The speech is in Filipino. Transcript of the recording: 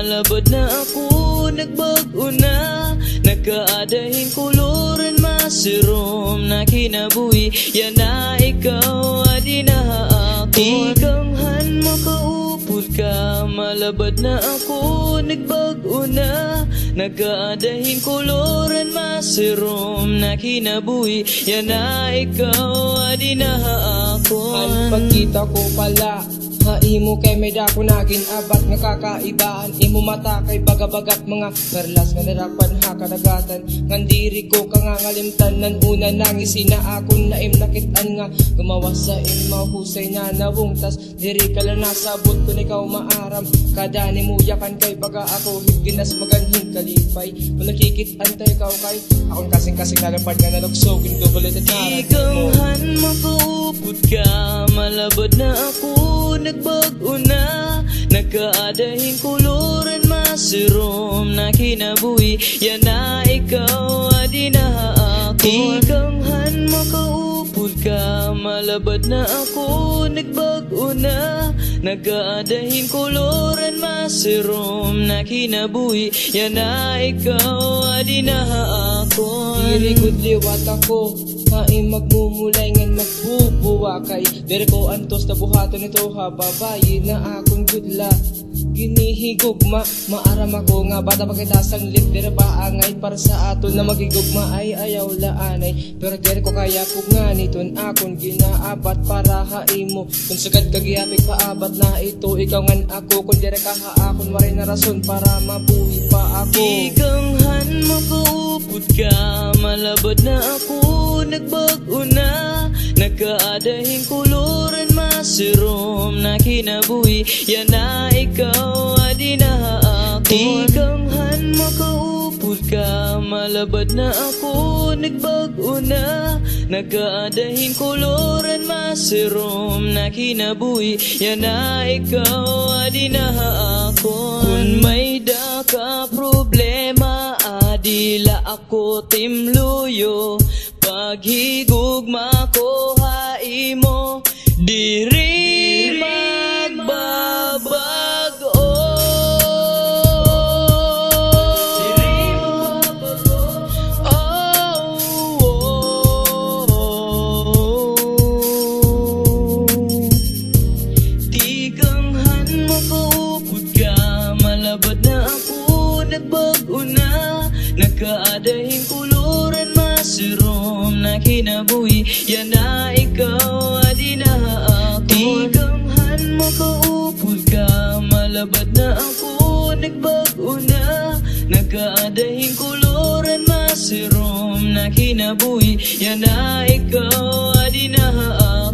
malabad na ako, nagbago na. Nagkaadahin kuluran masirom na kinabuhi. Yan na ikaw, adi na ako. Ikanghan makaupod ka, malabad na ako, nagbago na. Nagkaadahin kuluran masirom na kinabuhi. Yan na ikaw, adi na ako. Ang pagkita ko pala imo kay may dako naging abat nga kakaibaan. Imo mata kay bagabagat mga perlas nga narapan ha kadagatan. Ngandiri ko kangangalimtan nan una nang isina akon naim nakitaan nga gumawa sa imo husay na nawungtas. Diri ka lang nasabot ko ikaw maaram. Kadani mo yakan kay baga ako higinas maganhing kalipay. Kung nakikitaan tayo ikaw kay akong kasing-kasing nalapad nga nalugsogin ko balit at naran mo. Ikanghan makaupod ka, malabad na ako, nagbago na. Nagkaadahin kuluran masirom na kinabuhi. Yan na ikaw, adi na ako. Ikanghan makaupod ka, malabad na ako, nagbago na. Nagkaadahin kuluran masirom na kinabuhi. Yan na ikaw, adi na ako. Diri gud liwat ako ay magmumulay ngan magbubuwa kay diri ko antos na buhaton ito ha babayi na akong gudla ginihigugma maaram ako nga bata pakitasang lit diri pa angay para sa aton na magigugma ay ayaw laanay pero diri ko kaya kog nga niton akon ginaabat para haimo kung sagad kagiyapik paabat na ito ikaw ngan ako kung diri ka ha akon maray na rason para mabuhi pa ako. Ikanghan makaupod ka, malabad na ako, nagbago na. Nagkaadahin kuluran masirom na kinabuhi. Yan na ikaw, adi na ako. Ikanghan makaupod ka, malabad na ako, nagbago na. Nagkaadahin kuluran masirom na kinabuhi. Yan na ikaw, adi na ako. Kung may daka problema, adila ako timluyo. Paghigugma ko haimo, diri magbabago. Diri magbabago. Tikanghan makaupod ka, malabad na ako, nagbago na. Nagkaadahin kuluran masirom na kinabuhi. Yan na ikaw, adi na ako. Ikanghan makaupod ka, malabad na ako, nagbago na. Nagkaadahin kuluran masirom na kinabuhi. Yan na ikaw, adi na ako.